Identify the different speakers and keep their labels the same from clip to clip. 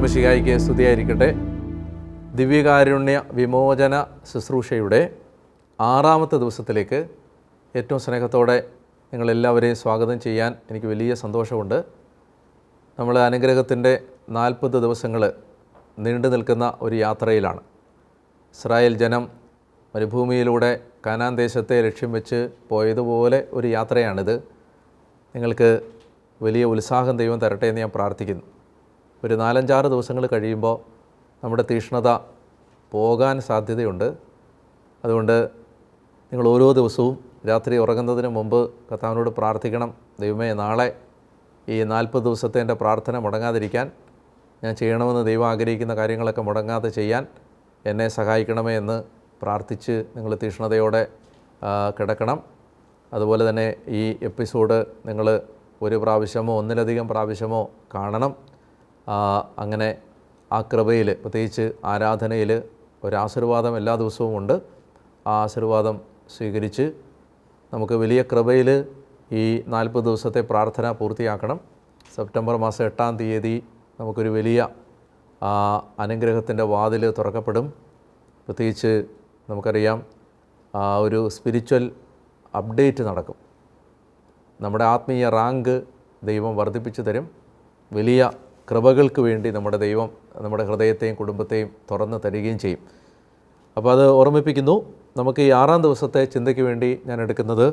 Speaker 1: മിശിഹായിക്ക് സ്തുതിയായിരിക്കട്ടെ. ദിവ്യകാരുണ്യ വിമോചന ശുശ്രൂഷയുടെ 6-ാമത്തെ ദിവസത്തിലേക്ക് ഏറ്റവും സ്നേഹത്തോടെ നിങ്ങളെല്ലാവരെയും സ്വാഗതം ചെയ്യാൻ എനിക്ക് വലിയ സന്തോഷമുണ്ട്. നമ്മൾ അനുഗ്രഹത്തിൻ്റെ 40 ദിവസങ്ങൾ നീണ്ടു നിൽക്കുന്ന ഒരു യാത്രയിലാണ്. ഇസ്രായേൽ ജനം മരുഭൂമിയിലൂടെ കാനാൻ ദേശത്തെ ലക്ഷ്യം വെച്ച് പോയതുപോലെ ഒരു യാത്രയാണിത്. നിങ്ങൾക്ക് വലിയ ഉത്സാഹം ദൈവം തരട്ടെ എന്ന് ഞാൻ പ്രാർത്ഥിക്കുന്നു. ഒരു 4-5 ദിവസങ്ങൾ കഴിയുമ്പോൾ നമ്മുടെ തീഷ്ണത പോകാൻ സാധ്യതയുണ്ട്. അതുകൊണ്ട് നിങ്ങൾ ഓരോ ദിവസവും രാത്രി ഉറങ്ങുന്നതിന് മുമ്പ് കർത്താവിനോട് പ്രാർത്ഥിക്കണം. ദൈവമേ, നാളെ ഈ 40 ദിവസത്തെ എൻ്റെ പ്രാർത്ഥന മുടങ്ങാതിരിക്കാൻ, ഞാൻ ചെയ്യണമെന്ന് ദൈവം ആഗ്രഹിക്കുന്ന കാര്യങ്ങളൊക്കെ മുടങ്ങാതെ ചെയ്യാൻ എന്നെ സഹായിക്കണമേ എന്ന് പ്രാർത്ഥിച്ച് നിങ്ങൾ തീഷ്ണതയോടെ കിടക്കണം. അതുപോലെ തന്നെ ഈ എപ്പിസോഡ് നിങ്ങൾ ഒരു പ്രാവശ്യമോ ഒന്നിലധികം പ്രാവശ്യമോ കാണണം. അങ്ങനെ ആ കൃപയിൽ, പ്രത്യേകിച്ച് ആരാധനയിൽ ഒരാശീർവാദം എല്ലാ ദിവസവും ഉണ്ട്. ആ ആശീർവാദം സ്വീകരിച്ച് നമുക്ക് വലിയ കൃപയിൽ ഈ 40 ദിവസത്തെ പ്രാർത്ഥന പൂർത്തിയാക്കണം. സെപ്റ്റംബർ മാസം 8-ാം തീയതി നമുക്കൊരു വലിയ അനുഗ്രഹത്തിൻ്റെ വാതിൽ തുറക്കപ്പെടും. പ്രത്യേകിച്ച് നമുക്കറിയാം, ഒരു സ്പിരിച്വൽ അപ്ഡേറ്റ് നടക്കും. നമ്മുടെ ആത്മീയ റാങ്ക് ദൈവം വർദ്ധിപ്പിച്ചു തരും. വലിയ കൃപകൾക്ക് വേണ്ടി നമ്മുടെ ദൈവം നമ്മുടെ ഹൃദയത്തെയും കുടുംബത്തെയും തുറന്ന് തരികയും ചെയ്യും. അപ്പോൾ അത് ഓർമ്മിപ്പിക്കുന്നു. നമുക്ക് ഈ 6-ാം ദിവസത്തെ ചിന്തയ്ക്ക് വേണ്ടി ഞാൻ എടുക്കുന്നത്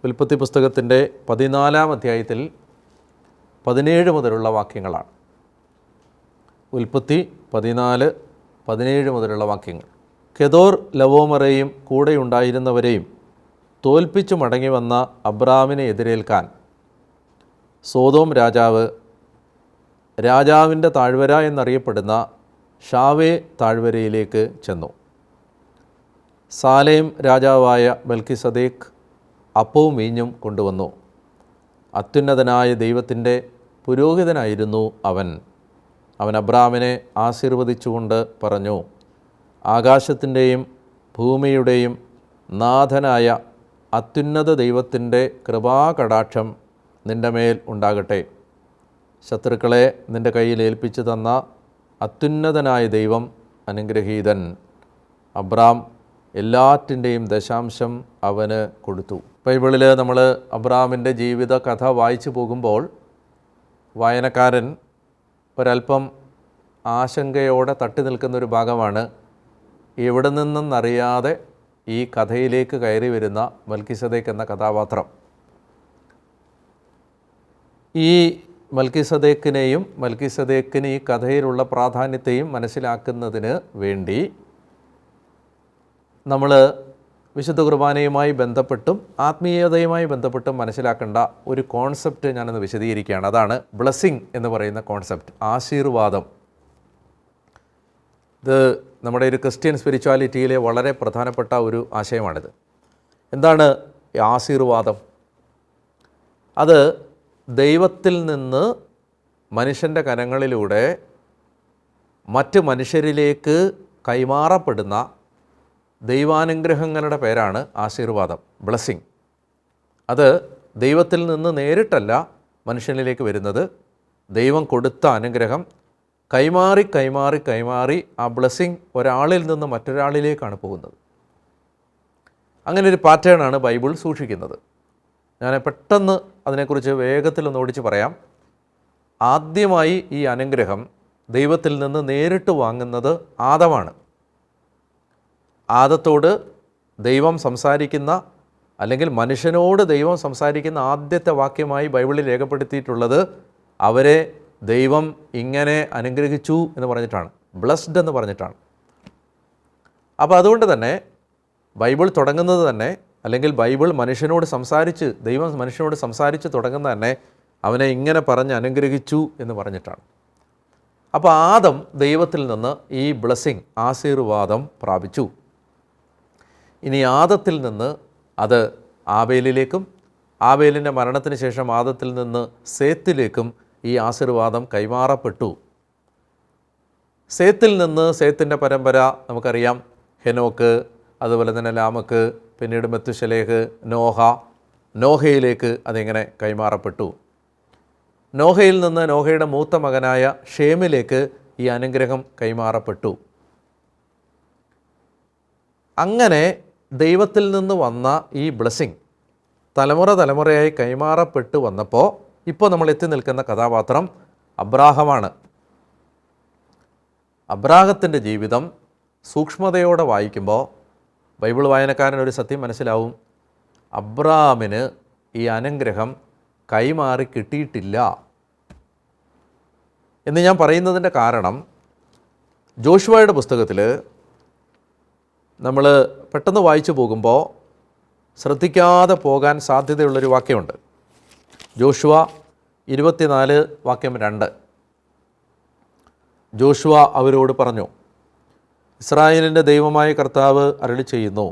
Speaker 1: ഉൽപ്പത്തി പുസ്തകത്തിൻ്റെ 14-ാം അധ്യായത്തിൽ 17 മുതലുള്ള വാക്യങ്ങളാണ്. ഉൽപ്പത്തി 14-17 മുതലുള്ള വാക്യങ്ങൾ. കെദോർ ലവോമറെയും കൂടെയുണ്ടായിരുന്നവരെയും തോൽപ്പിച്ചു മടങ്ങി വന്ന അബ്രാമിനെ എതിരേൽക്കാൻ സോദോം രാജാവിൻ്റെ താഴ്വര എന്നറിയപ്പെടുന്ന ഷാവേ താഴ്വരയിലേക്ക് ചെന്നു. സാലേം രാജാവായ മെൽക്കിസദേക്ക് അപ്പവും വീഞ്ഞും കൊണ്ടുവന്നു. അത്യുന്നതനായ ദൈവത്തിൻ്റെ പുരോഹിതനായിരുന്നു അവൻ അബ്രാമിനെ ആശീർവദിച്ചുകൊണ്ട് പറഞ്ഞു, ആകാശത്തിൻ്റെയും ഭൂമിയുടെയും നാഥനായ അത്യുന്നത ദൈവത്തിൻ്റെ കൃപാകടാക്ഷം നിൻ്റെ മേൽ ഉണ്ടാകട്ടെ. ശത്രുക്കളെ നിൻ്റെ കയ്യിൽ ഏൽപ്പിച്ചു തന്ന അത്യുന്നതനായ ദൈവം അനുഗ്രഹീതൻ. അബ്രാം എല്ലാറ്റിൻ്റെയും ദശാംശം അവന് കൊടുത്തു. ബൈബിളിൽ നമ്മൾ അബ്രാമിൻ്റെ ജീവിത കഥ വായിച്ചു പോകുമ്പോൾ വായനക്കാരൻ ഒരല്പം ആശങ്കയോടെ തട്ടി നിൽക്കുന്നൊരു ഭാഗമാണ് എവിടെ നിന്നെന്നറിയാതെ ഈ കഥയിലേക്ക് കയറി വരുന്ന മൽക്കിസദേക്ക് എന്ന കഥാപാത്രം. ഈ മൽക്കിസദേക്കിന് ഈ കഥയിലുള്ള പ്രാധാന്യത്തെയും മനസ്സിലാക്കുന്നതിന് വേണ്ടി നമ്മൾ വിശുദ്ധ കുർബാനയുമായി ബന്ധപ്പെട്ടും ആത്മീയതയുമായി ബന്ധപ്പെട്ടും മനസ്സിലാക്കേണ്ട ഒരു കോൺസെപ്റ്റ് ഞാനൊന്ന് വിശദീകരിക്കുകയാണ്. അതാണ് ബ്ലെസ്സിങ് എന്ന് പറയുന്ന കോൺസെപ്റ്റ്, ആശീർവാദം. ഇത് നമ്മുടെ ഒരു ക്രിസ്ത്യൻ സ്പിരിച്വാലിറ്റിയിലെ വളരെ പ്രധാനപ്പെട്ട ഒരു ആശയമാണിത്. എന്താണ് ആശീർവാദം? അത് ദൈവത്തിൽ നിന്ന് മനുഷ്യൻ്റെ കരങ്ങളിലൂടെ മറ്റ് മനുഷ്യരിലേക്ക് കൈമാറപ്പെടുന്ന ദൈവാനുഗ്രഹങ്ങളുടെ പേരാണ് ആശീർവാദം, ബ്ലെസ്സിങ്. അത് ദൈവത്തിൽ നിന്ന് നേരിട്ടല്ല മനുഷ്യനിലേക്ക് വരുന്നത്. ദൈവം കൊടുത്ത അനുഗ്രഹം കൈമാറി ആ ബ്ലെസ്സിങ് ഒരാളിൽ നിന്ന് മറ്റൊരാളിലേക്കാണ് പോകുന്നത്. അങ്ങനെ ഒരു പാറ്റേണാണ് ബൈബിൾ സൂക്ഷിക്കുന്നത്. ഞാൻ പെട്ടെന്ന് അതിനെക്കുറിച്ച് വേഗത്തിലൊന്ന് ഓടിച്ച് പറയാം. ആദ്യമായി ഈ അനുഗ്രഹം ദൈവത്തിൽ നിന്ന് നേരിട്ട് വാങ്ങുന്നത് ആദമാണ്. ആദത്തോട് ദൈവം സംസാരിക്കുന്ന, അല്ലെങ്കിൽ മനുഷ്യനോട് ദൈവം സംസാരിക്കുന്ന ആദ്യത്തെ വാക്യമായി ബൈബിളിൽ രേഖപ്പെടുത്തിയിട്ടുള്ളത് അവരെ ദൈവം ഇങ്ങനെ അനുഗ്രഹിച്ചു എന്ന് പറഞ്ഞിട്ടാണ്, ബ്ലെസ്ഡ് എന്ന് പറഞ്ഞിട്ടാണ്. അപ്പോൾ അതുകൊണ്ട് തന്നെ ബൈബിൾ തുടങ്ങുന്നത് തന്നെ, അല്ലെങ്കിൽ ബൈബിൾ മനുഷ്യനോട് സംസാരിച്ച്, ദൈവം മനുഷ്യനോട് സംസാരിച്ച് തുടങ്ങുന്നത് തന്നെ അവനെ ഇങ്ങനെ പറഞ്ഞ് അനുഗ്രഹിച്ചു എന്ന് പറഞ്ഞിട്ടാണ്. അപ്പോൾ ആദം ദൈവത്തിൽ നിന്ന് ഈ ബ്ലെസ്സിങ്, ആശീർവാദം പ്രാപിച്ചു. ഇനി ആദത്തിൽ നിന്ന് അത് ആബേലിലേക്കും, ആബേലിൻ്റെ മരണത്തിന് ശേഷം ആദത്തിൽ നിന്ന് സേത്തിലേക്കും ഈ ആശീർവാദം കൈമാറപ്പെട്ടു. സേത്തിൽ നിന്ന്, സേത്തിൻ്റെ പരമ്പര നമുക്കറിയാം, ഹെനോക്ക്, അതുപോലെ തന്നെ ലാമക്ക്, പിന്നീട് മെത്തുശലേഹ്, നോഹയിലേക്ക് അതിങ്ങനെ കൈമാറപ്പെട്ടു. നോഹയിൽ നിന്ന് നോഹയുടെ മൂത്ത മകനായ ഷേമിലേക്ക് ഈ അനുഗ്രഹം കൈമാറപ്പെട്ടു. അങ്ങനെ ദൈവത്തിൽ നിന്ന് വന്ന ഈ ബ്ലെസ്സിങ് തലമുറയായി കൈമാറപ്പെട്ടു വന്നപ്പോൾ ഇപ്പോൾ നമ്മൾ എത്തി നിൽക്കുന്ന കഥാപാത്രം അബ്രാഹമാണ്. അബ്രാഹത്തിൻ്റെ ജീവിതം സൂക്ഷ്മതയോടെ വായിക്കുമ്പോൾ ബൈബിൾ വായനക്കാരനൊരു സത്യം മനസ്സിലാവും. അബ്രാമിന് ഈ അനുഗ്രഹം കൈമാറി കിട്ടിയിട്ടില്ല എന്ന് ഞാൻ പറയുന്നതിൻ്റെ കാരണം, ജോഷുവയുടെ പുസ്തകത്തിൽ നമ്മൾ പെട്ടെന്ന് വായിച്ചു പോകുമ്പോൾ ശ്രദ്ധിക്കാതെ പോകാൻ സാധ്യതയുള്ളൊരു വാക്യമുണ്ട്. ജോഷുവ 24 വാക്യം 2. ജോഷുവ അവരോട് പറഞ്ഞു, ഇസ്രായേലിൻ്റെ ദൈവമായ കർത്താവ് അരുളി ചെയ്യുന്നു,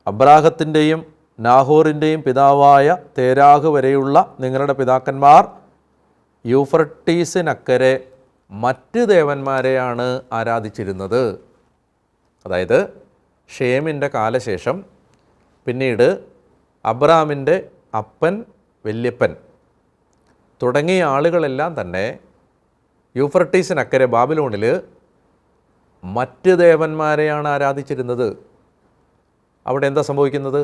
Speaker 1: അബ്രാഹത്തിൻ്റെയും നാഹോറിൻ്റെയും പിതാവായ തേരാഹ് വരെയുള്ള നിങ്ങളുടെ പിതാക്കന്മാർ യൂഫ്രട്ടീസിനക്കരെ മറ്റ് ദേവന്മാരെയാണ് ആരാധിച്ചിരുന്നത്. അതായത് ഷേമിൻ്റെ കാലശേഷം പിന്നീട് അബ്രാമിൻ്റെ അപ്പൻ, വല്യപ്പൻ തുടങ്ങിയ ആളുകളെല്ലാം തന്നെ യൂഫ്രട്ടീസിനക്കരെ ബാബിലോണിൽ മറ്റ് ദേവന്മാരെയാണ് ആരാധിച്ചിരുന്നത്. അവിടെ എന്താ സംഭവിക്കുന്നത്?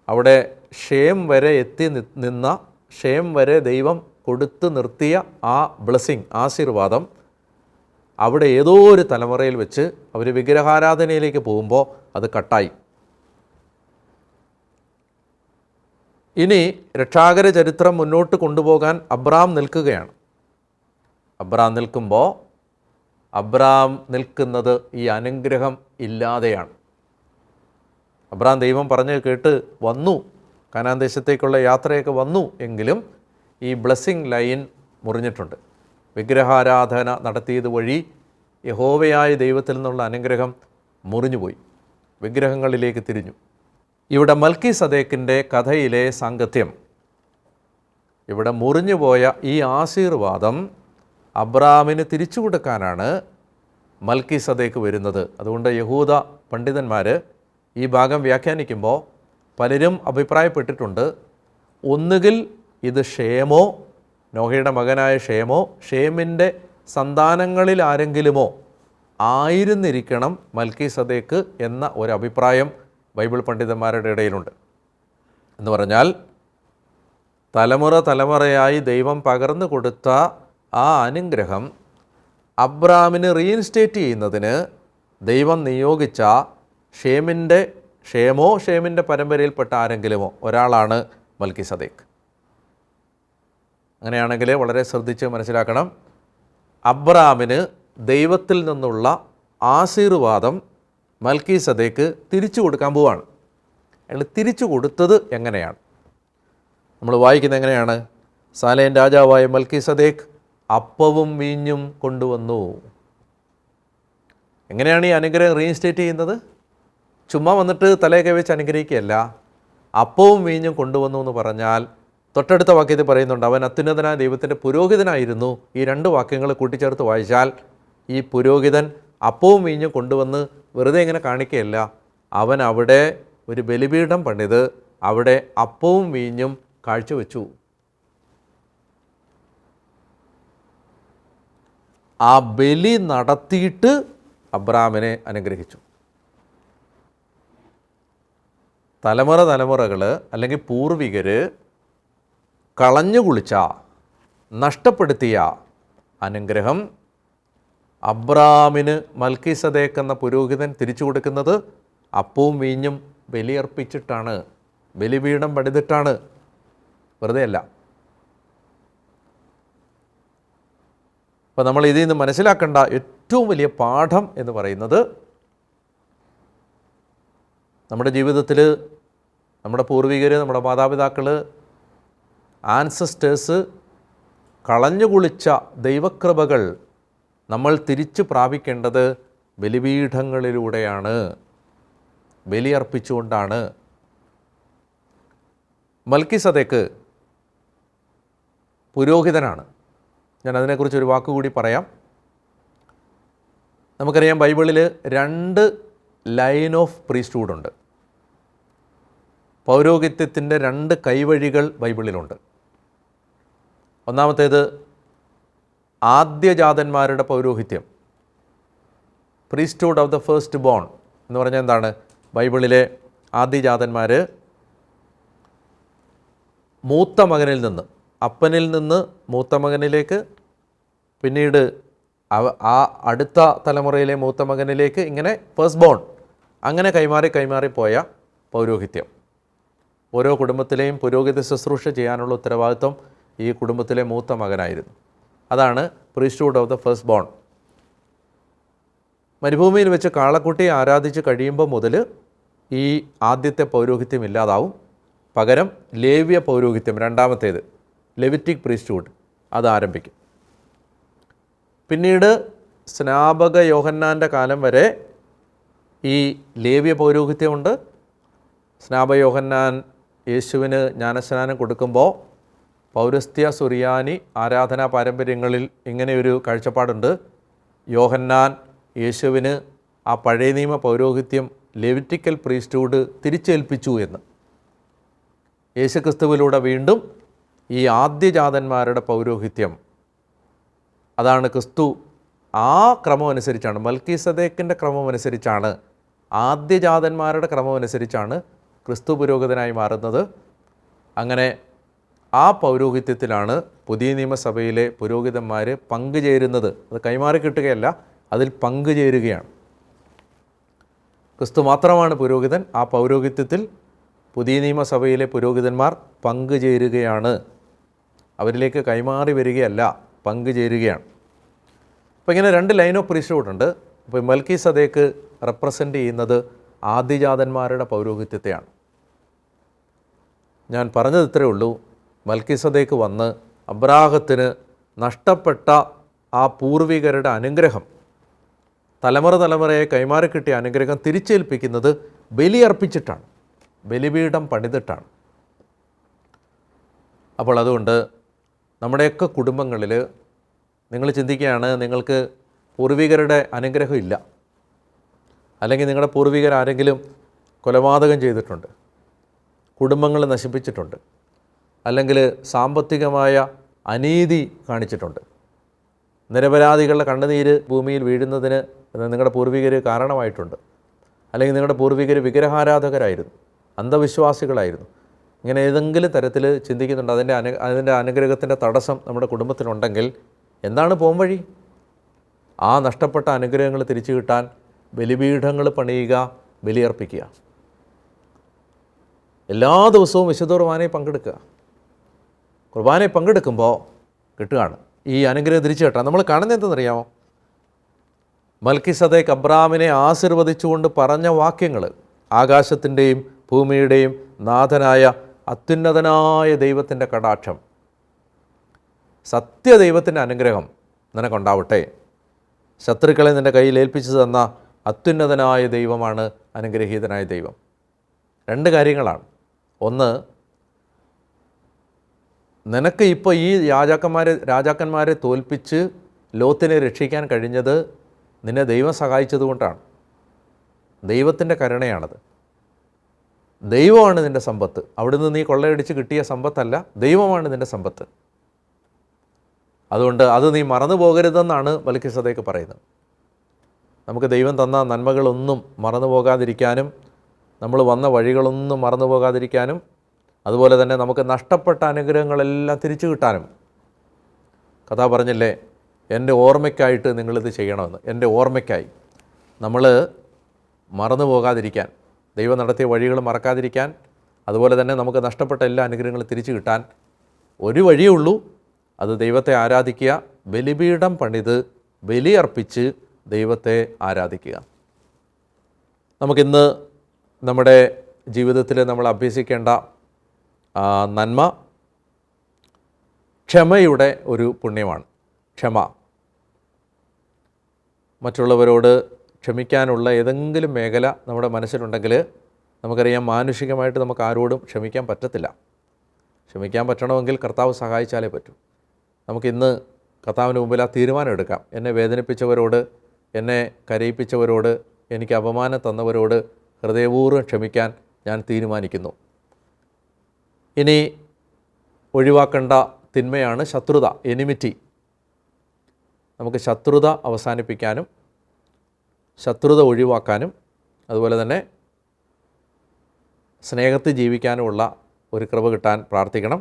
Speaker 1: അവിടെ ഷേം വരെ എത്തി നിന്ന, ഷേം വരെ ദൈവം കൊടുത്തു നിർത്തിയ ആ ബ്ലെസ്സിങ്, ആശീർവാദം അവിടെ ഏതോ ഒരു തലമുറയിൽ വെച്ച് അവർ വിഗ്രഹാരാധനയിലേക്ക് പോകുമ്പോൾ അത് കട്ടായി. ഇനി രക്ഷാകര ചരിത്രം മുന്നോട്ട് കൊണ്ടുപോകാൻ അബ്രാം നിൽക്കുകയാണ്. അബ്രാം നിൽക്കുമ്പോൾ അബ്രാം നിൽക്കുന്നത് ഈ അനുഗ്രഹം ഇല്ലാതെയാണ്. അബ്രാം ദൈവം പറഞ്ഞ് കേട്ട് വന്നു, കനാൻ ദേശത്തേക്കുള്ള യാത്രയൊക്കെ വന്നു, എങ്കിലും ഈ ബ്ലെസ്സിങ് ലൈൻ മുറിഞ്ഞിട്ടുണ്ട്. വിഗ്രഹാരാധന നടത്തിയത് വഴി യഹോവയായ ദൈവത്തിൽ നിന്നുള്ള അനുഗ്രഹം മുറിഞ്ഞുപോയി, വിഗ്രഹങ്ങളിലേക്ക് തിരിഞ്ഞു. ഇവിടെ മൽക്കീസദേക്കിൻ്റെ കഥയിലെ സാങ്കത്യം, ഇവിടെ മുറിഞ്ഞുപോയ ഈ ആശീർവാദം അബ്രാമിന് തിരിച്ചു കൊടുക്കാനാണ് മൽക്കീസദേക്ക് വരുന്നത്. അതുകൊണ്ട് യഹൂദ പണ്ഡിതന്മാർ ഈ ഭാഗം വ്യാഖ്യാനിക്കുമ്പോൾ പലരും അഭിപ്രായപ്പെട്ടിട്ടുണ്ട്, ഒന്നുകിൽ ഇത് ഷേമോ, നോഹയുടെ മകനായ ഷേമോ, ഷേമിൻ്റെ സന്താനങ്ങളിൽ ആരെങ്കിലുമോ ആയിരുന്നിരിക്കണം മൽക്കീസദേക്ക് എന്ന ഒരഭിപ്രായം ബൈബിൾ പണ്ഡിതന്മാരുടെ ഇടയിലുണ്ട്. എന്ന് പറഞ്ഞാൽ തലമുറയായി ദൈവം പകർന്നു കൊടുത്ത ആ അനുഗ്രഹം അബ്രാമിന് റീഇൻസ്റ്റേറ്റ് ചെയ്യുന്നതിന് ദൈവം നിയോഗിച്ച ഷേമിൻ്റെ പരമ്പരയിൽപ്പെട്ട ആരെങ്കിലുമോ ഒരാളാണ് മൽക്കീസദേക്ക്. അങ്ങനെയാണെങ്കിൽ വളരെ ശ്രദ്ധിച്ച് മനസ്സിലാക്കണം, അബ്രാമിന് ദൈവത്തിൽ നിന്നുള്ള ആശീർവാദം മൽക്കീസദേക്ക് തിരിച്ചു കൊടുക്കാൻ പോവാണ്. അയാൾ തിരിച്ചു കൊടുത്തത് എങ്ങനെയാണ്? നമ്മൾ വായിക്കുന്നത് എങ്ങനെയാണ്? സാലേം രാജാവായ മൽക്കീസദേക്ക് അപ്പവും വീഞ്ഞും കൊണ്ടുവന്നു. എങ്ങനെയാണ് ഈ അനുഗ്രഹം റീഇൻസ്റ്റേറ്റ് ചെയ്യുന്നത്? ചുമ്മാ വന്നിട്ട് തലയൊക്കെ വെച്ച് അനുഗ്രഹിക്കുകയല്ല. അപ്പവും വീഞ്ഞും കൊണ്ടുവന്നു എന്ന് പറഞ്ഞാൽ തൊട്ടടുത്ത വാക്യത്തിൽ പറയുന്നുണ്ട്, അവൻ അത്യുന്നതനായ ദൈവത്തിൻ്റെ പുരോഹിതനായിരുന്നു. ഈ 2 വാക്യങ്ങൾ കൂട്ടിച്ചേർത്ത് വായിച്ചാൽ ഈ പുരോഹിതൻ അപ്പവും വീഞ്ഞും കൊണ്ടുവന്ന് വെറുതെ ഇങ്ങനെ കാണിക്കുകയല്ല, അവൻ അവിടെ ഒരു ബലിപീഠം പണിത് അവിടെ അപ്പവും വീഞ്ഞും കാഴ്ചവെച്ചു. ആ ബലി നടത്തിയിട്ട് അബ്രാമിനെ അനുഗ്രഹിച്ചു. തലമുറകൾ അല്ലെങ്കിൽ പൂർവികർ കളഞ്ഞു കുളിച്ച, നഷ്ടപ്പെടുത്തിയ അനുഗ്രഹം അബ്രാമിന് മൽക്കീസദേക്ക് എന്ന പുരോഹിതൻ തിരിച്ചു കൊടുക്കുന്നത് അപ്പവും വീഞ്ഞും ബലിയർപ്പിച്ചിട്ടാണ്, ബലിപീഠം പണിതിട്ടാണ്, വെറുതെ അല്ല. അപ്പോൾ നമ്മൾ ഇതിൽ നിന്ന് മനസ്സിലാക്കേണ്ട ഏറ്റവും വലിയ പാഠം എന്ന് പറയുന്നത്, നമ്മുടെ ജീവിതത്തിൽ നമ്മുടെ പൂർവികർ, നമ്മുടെ മാതാപിതാക്കൾ, ആൻസസ്റ്റേഴ്സ് കളഞ്ഞു കുളിച്ച ദൈവകൃപകൾ നമ്മൾ തിരിച്ചു പ്രാപിക്കേണ്ടത് ബലിപീഠങ്ങളിലൂടെയാണ്, ബലിയർപ്പിച്ചുകൊണ്ടാണ്. മൽക്കീസദേക്ക് പുരോഹിതനാണ്. ഞാൻ അതിനെക്കുറിച്ച് ഒരു വാക്കുകൂടി പറയാം. നമുക്കറിയാം, ബൈബിളിൽ 2 ലൈൻ ഓഫ് പ്രീസ്റ്റ്ഹുഡ് ഉണ്ട്. പൗരോഹിത്യത്തിൻ്റെ 2 കൈവഴികൾ ബൈബിളിലുണ്ട്. ഒന്നാമത്തേത് ആദ്യജാതന്മാരുടെ പൗരോഹിത്യം, priesthood of the first bone എന്ന് പറഞ്ഞാൽ എന്താണ്? ബൈബിളിലെ ആദ്യജാതന്മാർ മൂത്ത മകനിൽ നിന്ന്, അപ്പനിൽ നിന്ന് മൂത്ത മകനിലേക്ക്, പിന്നീട് ആ അടുത്ത തലമുറയിലെ മൂത്ത മകനിലേക്ക്, ഇങ്ങനെ ഫസ്റ്റ് ബോൺ, അങ്ങനെ കൈമാറിപ്പോയ പൗരോഹിത്യം. ഓരോ കുടുംബത്തിലെയും പുരോഹിത ശുശ്രൂഷ ചെയ്യാനുള്ള ഉത്തരവാദിത്വം ഈ കുടുംബത്തിലെ മൂത്ത മകനായിരുന്നു. അതാണ് priesthood of the first bone. മരുഭൂമിയിൽ വെച്ച് കാളക്കുട്ടിയെ ആരാധിച്ച് കഴിയുമ്പോൾ മുതൽ ഈ ആദ്യത്തെ പൗരോഹിത്യം ഇല്ലാതാവും. പകരം ലേവ്യ പൗരോഹിത്യം, രണ്ടാമത്തേത് ലെവിറ്റിക് പ്രീസ്റ്റ്ഹുഡ്, അത് ആരംഭിക്കും. പിന്നീട് സ്നാപക യോഹന്നാൻ്റെ കാലം വരെ ഈ ലേവ്യ പൗരോഹിത്യമുണ്ട്. സ്നാപക യോഹന്നാൻ യേശുവിന് ജ്ഞാനസ്നാനം കൊടുക്കുമ്പോൾ പൗരസ്ത്യ സുറിയാനി ആരാധനാ പാരമ്പര്യങ്ങളിൽ ഇങ്ങനെയൊരു കാഴ്ചപ്പാടുണ്ട്. യോഹന്നാൻ യേശുവിന് ആ പഴയ നിയമ പൗരോഹിത്യം, ലെവിറ്റിക്കൽ പ്രീസ്റ്റ്ഹുഡ് തിരിച്ചേൽപ്പിച്ചു എന്ന്. യേശുക്രിസ്തുവിലൂടെ വീണ്ടും ഈ ആദ്യജാതന്മാരുടെ പൗരോഹിത്യം, അതാണ് ക്രിസ്തു, ആ ക്രമം അനുസരിച്ചാണ്, മൽക്കീസദേക്കിൻ്റെ ക്രമം അനുസരിച്ചാണ്, ആദ്യജാതന്മാരുടെ ക്രമം അനുസരിച്ചാണ് ക്രിസ്തു പുരോഹിതനായി മാറുന്നത്. അങ്ങനെ ആ പൗരോഹിത്യത്തിലാണ് പുതിയ നിയമസഭയിലെ പുരോഹിതന്മാർ പങ്കുചേരുന്നത്. അത് കൈമാറി കിട്ടുകയല്ല, അതിൽ പങ്കുചേരുകയാണ്. ക്രിസ്തു മാത്രമാണ് പുരോഹിതൻ. ആ പൗരോഹിത്യത്തിൽ പുതിയ നിയമസഭയിലെ പുരോഹിതന്മാർ പങ്കുചേരുകയാണ്. അവരിലേക്ക് കൈമാറി വരികയല്ല, പങ്കുചേരുകയാണ്. അപ്പോൾ ഇങ്ങനെ രണ്ട് ലൈൻ ഓഫ് പ്രീസ്റ്റ്ഹുഡ് ഉണ്ട്. അപ്പോൾ മൽക്കീസദേക്ക് റെപ്രസെൻ്റ് ചെയ്യുന്നത് ആദിജാതന്മാരുടെ പൗരോഹിത്യത്തെയാണ്. ഞാൻ പറഞ്ഞത് ഇത്രയേ ഉള്ളൂ. മൽക്കീസദേക്ക് വന്ന് അബ്രാഹത്തിന് നഷ്ടപ്പെട്ട ആ പൂർവികരുടെ അനുഗ്രഹം, തലമുറയെ കൈമാറി കിട്ടിയ അനുഗ്രഹം തിരിച്ചേൽപ്പിക്കുന്നത് ബലിയർപ്പിച്ചിട്ടാണ്, ബലിപീഠം പണിതിട്ടാണ്. അപ്പോൾ അതുകൊണ്ട് നമ്മുടെയൊക്കെ കുടുംബങ്ങളിൽ നിങ്ങൾ ചിന്തിക്കുകയാണ്, നിങ്ങൾക്ക് പൂർവികരുടെ അനുഗ്രഹം ഇല്ല, അല്ലെങ്കിൽ നിങ്ങളുടെ പൂർവികരാരെങ്കിലും കൊലപാതകം ചെയ്തിട്ടുണ്ട്, കുടുംബങ്ങൾ നശിപ്പിച്ചിട്ടുണ്ട്, അല്ലെങ്കിൽ സാമ്പത്തികമായ അനീതി കാണിച്ചിട്ടുണ്ട്, നിരപരാധികളുടെ കണ്ണുനീര് ഭൂമിയിൽ വീഴുന്നതിന് നിങ്ങളുടെ പൂർവികർ കാരണമായിട്ടുണ്ട്, അല്ലെങ്കിൽ നിങ്ങളുടെ പൂർവികർ വിഗ്രഹാരാധകരായിരുന്നു, അന്ധവിശ്വാസികളായിരുന്നു, ഇങ്ങനെ ഏതെങ്കിലും തരത്തിൽ ചിന്തിക്കുന്നുണ്ട്, അതിൻ്റെ അനുഗ്രഹത്തിൻ്റെ തടസ്സം നമ്മുടെ കുടുംബത്തിലുണ്ടെങ്കിൽ എന്താണ് പോംവഴി? ആ നഷ്ടപ്പെട്ട അനുഗ്രഹങ്ങൾ തിരിച്ചു കിട്ടാൻ ബലിപീഠങ്ങൾ പണിയുക, ബലിയർപ്പിക്കുക. എല്ലാ ദിവസവും വിശുദ്ധ കുർബാനയിൽ പങ്കെടുക്കുക. കുർബാനയിൽ പങ്കെടുക്കുമ്പോൾ കിട്ടുകയാണ് ഈ അനുഗ്രഹം തിരിച്ചു കിട്ടാൻ. നമ്മൾ കാണുന്നത് എന്തെന്നറിയാമോ? മൽക്കീസദേക്ക് അബ്രാമിനെ ആശീർവദിച്ചുകൊണ്ട് പറഞ്ഞ വാക്യങ്ങൾ, ആകാശത്തിൻ്റെയും ഭൂമിയുടെയും നാഥനായ അത്യുന്നതനായ ദൈവത്തിൻ്റെ കടാക്ഷം, സത്യദൈവത്തിൻ്റെ അനുഗ്രഹം നിനക്കുണ്ടാവട്ടെ, ശത്രുക്കളെ നിൻ്റെ കയ്യിൽ ഏൽപ്പിച്ചു തന്ന അത്യുന്നതനായ ദൈവമാണ് അനുഗ്രഹീതനായ ദൈവം. രണ്ട് കാര്യങ്ങളാണ്. ഒന്ന്, നിനക്ക് ഇപ്പോൾ ഈ രാജാക്കന്മാരെ തോൽപ്പിച്ച് ലോത്തിനെ രക്ഷിക്കാൻ കഴിഞ്ഞത് നിന്നെ ദൈവം സഹായിച്ചതുകൊണ്ടാണ്. ദൈവത്തിൻ്റെ കരുണയാണത്. ദൈവമാണ് നിൻ്റെ സമ്പത്ത്. അവിടുന്ന് നീ കൊള്ളയടിച്ച് കിട്ടിയ സമ്പത്തല്ല, ദൈവമാണ് നിൻ്റെ സമ്പത്ത്. അതുകൊണ്ട് അത് നീ മറന്നു പോകരുതെന്നാണ് മൽക്കീസദേക്ക് പറയുന്നത്. നമുക്ക് ദൈവം തന്ന നന്മകളൊന്നും മറന്നു പോകാതിരിക്കാനും, നമ്മൾ വന്ന വഴികളൊന്നും മറന്നു പോകാതിരിക്കാനും, അതുപോലെ തന്നെ നമുക്ക് നഷ്ടപ്പെട്ട അനുഗ്രഹങ്ങളെല്ലാം തിരിച്ചു കിട്ടാനും. കഥ പറഞ്ഞില്ലേ, എൻ്റെ ഓർമ്മയ്ക്കായിട്ട് നിങ്ങളിത് ചെയ്യണമെന്ന്. എൻ്റെ ഓർമ്മയ്ക്കായി നമ്മൾ മറന്നു പോകാതിരിക്കാൻ, ദൈവം നടത്തിയ വഴികൾ മറക്കാതിരിക്കാൻ, അതുപോലെ തന്നെ നമുക്ക് നഷ്ടപ്പെട്ട എല്ലാ അനുഗ്രഹങ്ങളും തിരിച്ചു കിട്ടാൻ ഒരു വഴിയേ ഉള്ളൂ. അത് ദൈവത്തെ ആരാധിക്കുക, ബലിപീഠം പണിത് ബലിയർപ്പിച്ച് ദൈവത്തെ ആരാധിക്കുക. നമുക്കിന്ന് നമ്മുടെ ജീവിതത്തിൽ നമ്മൾ അഭ്യസിക്കേണ്ട നന്മ ക്ഷമയുടെ ഒരു പുണ്യമാണ്. ക്ഷമ. മറ്റുള്ളവരോട് ക്ഷമിക്കാനുള്ള ഏതെങ്കിലും മേഖല നമ്മുടെ മനസ്സിലുണ്ടെങ്കിൽ നമുക്കറിയാം, മാനുഷികമായിട്ട് നമുക്ക് ആരോടും ക്ഷമിക്കാൻ പറ്റത്തില്ല. ക്ഷമിക്കാൻ പറ്റണമെങ്കിൽ കർത്താവ് സഹായിച്ചാലേ പറ്റൂ. നമുക്കിന്ന് കർത്താവിന് മുമ്പിൽ ആ തീരുമാനം എടുക്കാം. എന്നെ വേദനിപ്പിച്ചവരോട്, എന്നെ കരയിപ്പിച്ചവരോട്, എനിക്ക് അപമാനം തന്നവരോട് ഹൃദയപൂർവ്വം ക്ഷമിക്കാൻ ഞാൻ തീരുമാനിക്കുന്നു. ഇനി ഒഴിവാക്കേണ്ട തിന്മയാണ് ശത്രുത, എനിമിറ്റി. നമുക്ക് ശത്രുത അവസാനിപ്പിക്കാനും ശത്രുത ഒഴിവാക്കാനും അതുപോലെ തന്നെ സ്നേഹത്തിൽ ജീവിക്കാനുമുള്ള ഒരു കൃപ കിട്ടാൻ പ്രാർത്ഥിക്കണം.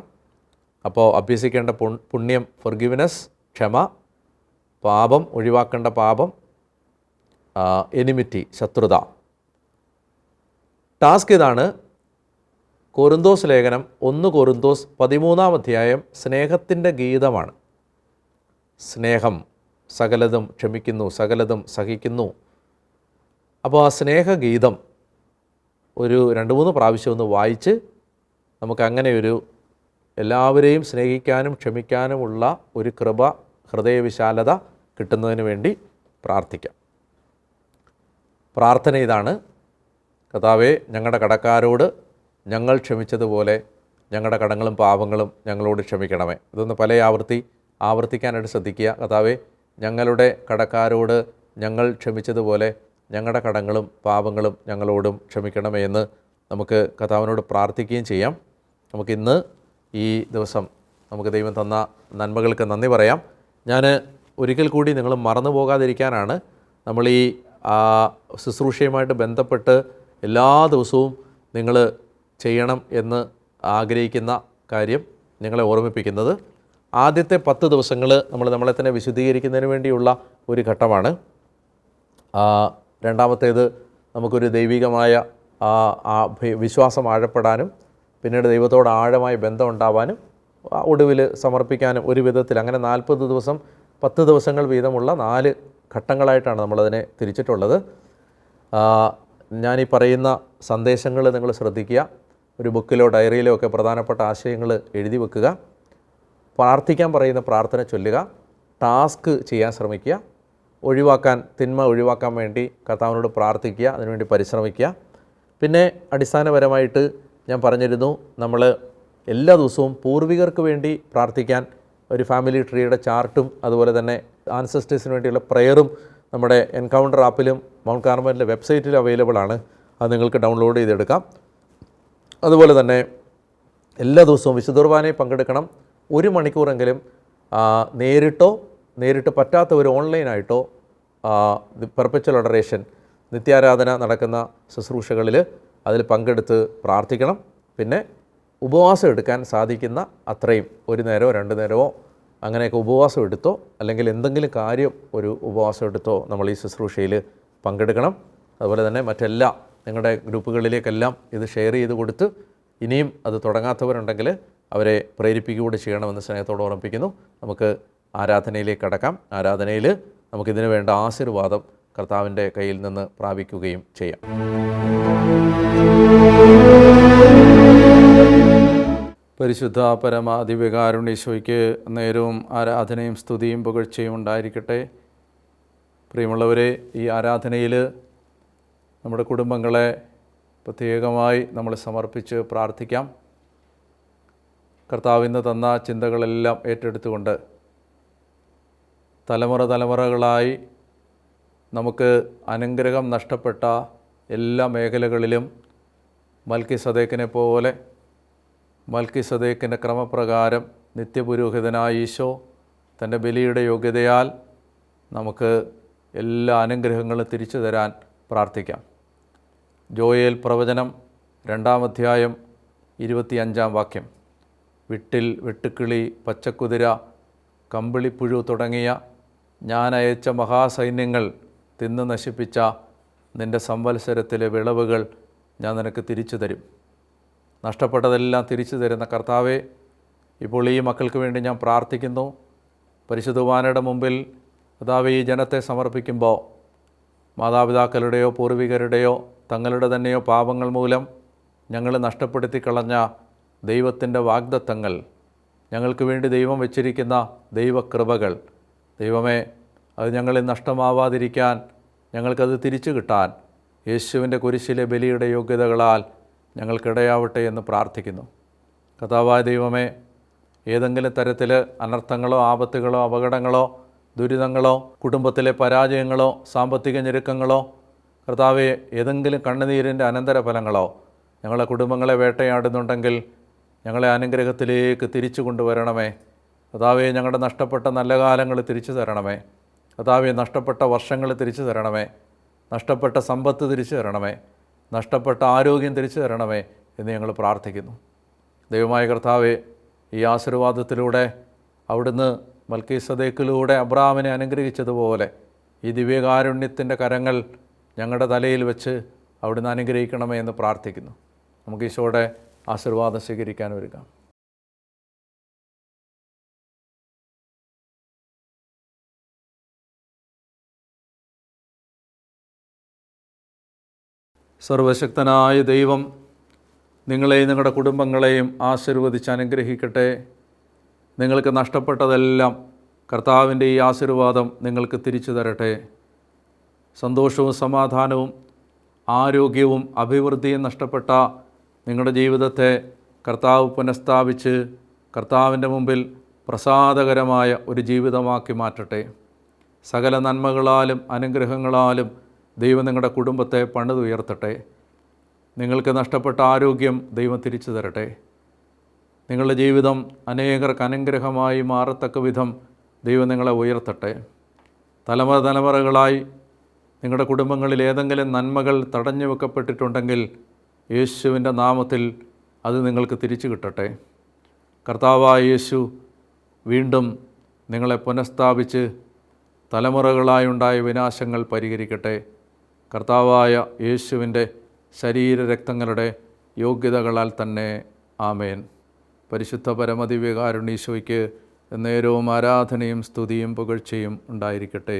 Speaker 1: അപ്പോൾ അഭ്യസിക്കേണ്ട പുണ്യം ഫൊർഗിവ്നെസ്, ക്ഷമ, പാപം, ഒഴിവാക്കേണ്ട പാപം, എനിമിറ്റി, ശത്രുത. ടാസ്ക് ഇതാണ്. കൊരിന്തോസ് ലേഖനം 1 കൊരിന്തോസ് 13-ാം അധ്യായം സ്നേഹത്തിൻ്റെ ഗീതമാണ്. സ്നേഹം സകലതും ക്ഷമിക്കുന്നു, സകലതും സഹിക്കുന്നു. അപ്പോൾ ആ സ്നേഹഗീതം ഒരു 2-3 പ്രാവശ്യം ഒന്ന് വായിച്ച് നമുക്കങ്ങനെ ഒരു എല്ലാവരെയും സ്നേഹിക്കാനും ക്ഷമിക്കാനുമുള്ള ഒരു കൃപ, ഹൃദയവിശാലത കിട്ടുന്നതിന് വേണ്ടി പ്രാർത്ഥിക്കാം. പ്രാർത്ഥന ഇതാണ്: കർത്താവേ, ഞങ്ങളുടെ കടക്കാരോട് ഞങ്ങൾ ക്ഷമിച്ചതുപോലെ ഞങ്ങളുടെ കടങ്ങളും പാപങ്ങളും ഞങ്ങളോട് ക്ഷമിക്കണമേ. ഇതൊന്ന് പല ആവർത്തിക്കാനായിട്ട് ശ്രദ്ധിക്കുക. കർത്താവേ, ഞങ്ങളുടെ കടക്കാരോട് ഞങ്ങൾ ക്ഷമിച്ചതുപോലെ ഞങ്ങളുടെ കടങ്ങളും പാപങ്ങളും ഞങ്ങളോടും ക്ഷമിക്കണമേ എന്ന് നമുക്ക് കർത്താവിനോട് പ്രാർത്ഥിക്കുകയും ചെയ്യാം. നമുക്കിന്ന് ഈ ദിവസം നമുക്ക് ദൈവം തന്ന നന്മകൾക്ക് നന്ദി പറയാം. ഞാൻ ഒരിക്കൽ കൂടി നിങ്ങൾ മറന്നു പോകാതിരിക്കാനാണ് നമ്മൾ ഈ ശുശ്രൂഷയുമായിട്ട് ബന്ധപ്പെട്ട് എല്ലാ ദിവസവും നിങ്ങൾ ചെയ്യണം എന്ന് ആഗ്രഹിക്കുന്ന കാര്യം നിങ്ങളെ ഓർമ്മിപ്പിക്കുന്നത്. ആദ്യത്തെ 10 ദിവസങ്ങൾ നമ്മളെ തന്നെ വിശുദ്ധീകരിക്കുന്നതിന് വേണ്ടിയുള്ള ഒരു ഘട്ടമാണ്. രണ്ടാമത്തേത് നമുക്കൊരു ദൈവികമായ വിശ്വാസം ആഴപ്പെടാനും പിന്നീട് ദൈവത്തോട് ആഴമായ ബന്ധം ഉണ്ടാവാനും ഒടുവിൽ സമർപ്പിക്കാനും ഒരു വിധത്തിൽ അങ്ങനെ 40 ദിവസം 10 ദിവസങ്ങൾ വീതമുള്ള 4 ഘട്ടങ്ങളായിട്ടാണ് നമ്മളതിനെ തിരിച്ചിട്ടുള്ളത്. ഞാനീ പറയുന്ന സന്ദേശങ്ങൾ നിങ്ങൾ ശ്രദ്ധിക്കുക. ഒരു ബുക്കിലോ ഡയറിയിലോ ഒക്കെ പ്രധാനപ്പെട്ട ആശയങ്ങൾ എഴുതി വെക്കുക. പ്രാർത്ഥിക്കാൻ പറയുന്ന പ്രാർത്ഥന ചൊല്ലുക. ടാസ്ക് ചെയ്യാൻ ശ്രമിക്കുക. തിന്മ ഒഴിവാക്കാൻ വേണ്ടി കർത്താവിനോട് പ്രാർത്ഥിക്കുക, അതിനുവേണ്ടി പരിശ്രമിക്കുക. പിന്നെ അടിസ്ഥാനപരമായിട്ട് ഞാൻ പറഞ്ഞിരുന്നു, നമ്മൾ എല്ലാ ദിവസവും പൂർവികർക്ക് വേണ്ടി പ്രാർത്ഥിക്കാൻ ഒരു ഫാമിലി ട്രീയുടെ ചാർട്ടും അതുപോലെ തന്നെ ആൻസസ്റ്റേഴ്സിന് വേണ്ടിയുള്ള പ്രെയറും നമ്മുടെ എൻകൗണ്ടർ ആപ്പിലും മൗണ്ട് കാർമലിൻ്റെ വെബ്സൈറ്റിലും അവൈലബിൾ ആണ്. അത് നിങ്ങൾക്ക് ഡൗൺലോഡ് ചെയ്തെടുക്കാം. അതുപോലെ തന്നെ എല്ലാ ദിവസവും വിശുദ്ധ കുർബാനയിൽ പങ്കെടുക്കണം. 1 മണിക്കൂറെങ്കിലും നേരിട്ട് പറ്റാത്തവർ ഓൺലൈനായിട്ടോ പെർപ്പച്വൽ അഡറേഷൻ നിത്യാരാധന നടക്കുന്ന ശുശ്രൂഷകളിൽ അതിൽ പങ്കെടുത്ത് പ്രാർത്ഥിക്കണം. പിന്നെ ഉപവാസം എടുക്കാൻ സാധിക്കുന്ന അത്രയും 1 നേരമോ 2 നേരമോ അങ്ങനെയൊക്കെ ഉപവാസം എടുത്തോ അല്ലെങ്കിൽ എന്തെങ്കിലും കാര്യം ഒരു ഉപവാസം എടുത്തോ നമ്മൾ ഈ ശുശ്രൂഷയിൽ പങ്കെടുക്കണം. അതുപോലെ തന്നെ മറ്റെല്ലാ നിങ്ങളുടെ ഗ്രൂപ്പുകളിലേക്കെല്ലാം ഇത് ഷെയർ ചെയ്ത് കൊടുത്ത് ഇനിയും അത് തുടങ്ങാത്തവരുണ്ടെങ്കിൽ അവരെ പ്രേരിപ്പിക്കുകയൂടെ ചെയ്യണമെന്ന് സ്നേഹത്തോട് ഓർമ്മിപ്പിക്കുന്നു. നമുക്ക് ആരാധനയിലേക്ക് കടക്കാം. ആരാധനയിൽ നമുക്കിതിനു വേണ്ട ആശീർവാദം കർത്താവിൻ്റെ കയ്യിൽ നിന്ന് പ്രാപിക്കുകയും ചെയ്യാം. പരിശുദ്ധ പരമ ദിവ്യകാരുണ്യേശോയ്ക്ക് നേരവും ആരാധനയും സ്തുതിയും പുകഴ്ചയും ഉണ്ടായിരിക്കട്ടെ. പ്രിയമുള്ളവരെ, ഈ ആരാധനയിൽ നമ്മുടെ കുടുംബങ്ങളെ പ്രത്യേകമായി നമ്മൾ സമർപ്പിച്ച് പ്രാർത്ഥിക്കാം. കർത്താവ് ഇന്ന് തന്ന ചിന്തകളെല്ലാം ഏറ്റെടുത്തുകൊണ്ട് തലമുറകളായി നമുക്ക് അനുഗ്രഹം നഷ്ടപ്പെട്ട എല്ലാ മേഖലകളിലും മൽക്കിസദേക്കിനെ പോലെ മൽക്കിസദേക്കിൻ്റെ ക്രമപ്രകാരം നിത്യപുരോഹിതനായ ഈശോ തൻ്റെ ബലിയുടെ യോഗ്യതയാൽ നമുക്ക് എല്ലാ അനുഗ്രഹങ്ങളും തിരിച്ചു തരാൻ പ്രാർത്ഥിക്കാം. ജോയേൽ പ്രവചനം 2-ാം അധ്യായം 25-ാം വാക്യം: വിട്ടിൽ വെട്ടുക്കിളി, പച്ചക്കുതിര, കമ്പിളിപ്പുഴു തുടങ്ങിയ ഞാൻ അയച്ച മഹാസൈന്യങ്ങൾ തിന്ന് നശിപ്പിച്ച നിൻ്റെ സംവത്സരത്തിലെ വിളവുകൾ ഞാൻ നിനക്ക് തിരിച്ചു തരും. നഷ്ടപ്പെട്ടതെല്ലാം തിരിച്ചു തരുന്ന കർത്താവേ, ഇപ്പോൾ ഈ മക്കൾക്ക് വേണ്ടി ഞാൻ പ്രാർത്ഥിക്കുന്നു. പരിശുദ്ധ കുർബാനയുടെ മുമ്പിൽ കർത്താവേ, ഈ ജനത്തെ സമർപ്പിക്കുമ്പോൾ മാതാപിതാക്കളുടെയോ പൂർവികരുടെയോ തങ്ങളുടെ തന്നെയോ പാപങ്ങൾ മൂലം ഞങ്ങൾ നഷ്ടപ്പെടുത്തി കളഞ്ഞ ദൈവത്തിൻ്റെ വാഗ്ദത്തങ്ങൾ, ഞങ്ങൾക്ക് വേണ്ടി ദൈവം വച്ചിരിക്കുന്ന ദൈവകൃപകൾ, ദൈവമേ, അത് ഞങ്ങളിൽ നഷ്ടമാവാതിരിക്കാൻ, ഞങ്ങൾക്കത് തിരിച്ചു കിട്ടാൻ യേശുവിൻ്റെ കുരിശിലെ ബലിയുടെ യോഗ്യതകളാൽ ഞങ്ങൾക്കിടയാവട്ടെ എന്ന് പ്രാർത്ഥിക്കുന്നു. കർത്താവായ ദൈവമേ, ഏതെങ്കിലും തരത്തിൽ അനർത്ഥങ്ങളോ ആപത്തുകളോ അപകടങ്ങളോ ദുരിതങ്ങളോ കുടുംബത്തിലെ പരാജയങ്ങളോ സാമ്പത്തിക ഞെരുക്കങ്ങളോ കർത്താവെ ഏതെങ്കിലും കണ്ണുനീരിൻ്റെ അനന്തരഫലങ്ങളോ ഞങ്ങളെ കുടുംബങ്ങളെ വേട്ടയാടുന്നുണ്ടെങ്കിൽ ഞങ്ങളെ അനുഗ്രഹത്തിലേക്ക് തിരിച്ചു കൊണ്ടുവരണമേ. കർത്താവെ, ഞങ്ങളുടെ നഷ്ടപ്പെട്ട നല്ല കാലങ്ങൾ തിരിച്ചു തരണമേ. കർത്താവെ, നഷ്ടപ്പെട്ട വർഷങ്ങൾ തിരിച്ചു തരണമേ, നഷ്ടപ്പെട്ട സമ്പത്ത് തിരിച്ചു തരണമേ, നഷ്ടപ്പെട്ട ആരോഗ്യം തിരിച്ചു തരണമേ എന്ന് ഞങ്ങൾ പ്രാർത്ഥിക്കുന്നു. ദൈവമായ കർത്താവെ, ഈ ആശീർവാദത്തിലൂടെ അവിടുന്ന് മൽക്കീസദേക്കിലൂടെ അബ്രാഹാമിനെ അനുഗ്രഹിച്ചതുപോലെ ഈ ദിവ്യകാരുണ്യത്തിൻ്റെ കരങ്ങൾ ഞങ്ങളുടെ തലയിൽ വെച്ച് അവിടുന്ന് അനുഗ്രഹിക്കണമേ എന്ന് പ്രാർത്ഥിക്കുന്നു. നമുക്ക് ഈശോയുടെ ആശീർവാദം സ്വീകരിക്കാൻ ഒരുങ്ങാം. സർവശക്തനായ ദൈവം നിങ്ങളെയും നിങ്ങളുടെ കുടുംബങ്ങളെയും ആശീർവദിച്ച് അനുഗ്രഹിക്കട്ടെ. നിങ്ങൾക്ക് നഷ്ടപ്പെട്ടതെല്ലാം കർത്താവിൻ്റെ ഈ ആശീർവാദം നിങ്ങൾക്ക് തിരിച്ചു തരട്ടെ. സന്തോഷവും സമാധാനവും ആരോഗ്യവും അഭിവൃദ്ധിയും നഷ്ടപ്പെട്ട നിങ്ങളുടെ ജീവിതത്തെ കർത്താവ് പുനഃസ്ഥാപിച്ച് കർത്താവിൻ്റെ മുമ്പിൽ പ്രസാദകരമായ ഒരു ജീവിതമാക്കി മാറ്റട്ടെ. സകല നന്മകളാലും അനുഗ്രഹങ്ങളാലും ദൈവം നിങ്ങളുടെ കുടുംബത്തെ പണിതുയർത്തട്ടെ. നിങ്ങൾക്ക് നഷ്ടപ്പെട്ട ആരോഗ്യം ദൈവം തിരിച്ചു തരട്ടെ. നിങ്ങളുടെ ജീവിതം അനേകർക്ക് അനുഗ്രഹമായി മാറത്തക്ക വിധം ദൈവം നിങ്ങളെ ഉയർത്തട്ടെ. തലമുറകളായി നിങ്ങളുടെ കുടുംബങ്ങളിൽ ഏതെങ്കിലും നന്മകൾ തടഞ്ഞു വെക്കപ്പെട്ടിട്ടുണ്ടെങ്കിൽ യേശുവിൻ്റെ നാമത്തിൽ അത് നിങ്ങൾക്ക് തിരിച്ചു കിട്ടട്ടെ. കർത്താവായ യേശു വീണ്ടും നിങ്ങളെ പുനഃസ്ഥാപിച്ച് തലമുറകളായുണ്ടായ വിനാശങ്ങൾ പരിഹരിക്കട്ടെ. കർത്താവായ യേശുവിൻ്റെ ശരീരരക്തങ്ങളുടെ യോഗ്യതകളാൽ തന്നെ. ആമേൻ. പരിശുദ്ധ പരമദിവ്യകാരുണ്യ ഈശോയ്ക്ക് എന്നേരവും ആരാധനയും സ്തുതിയും പുകഴ്ചയും ഉണ്ടായിരിക്കട്ടെ.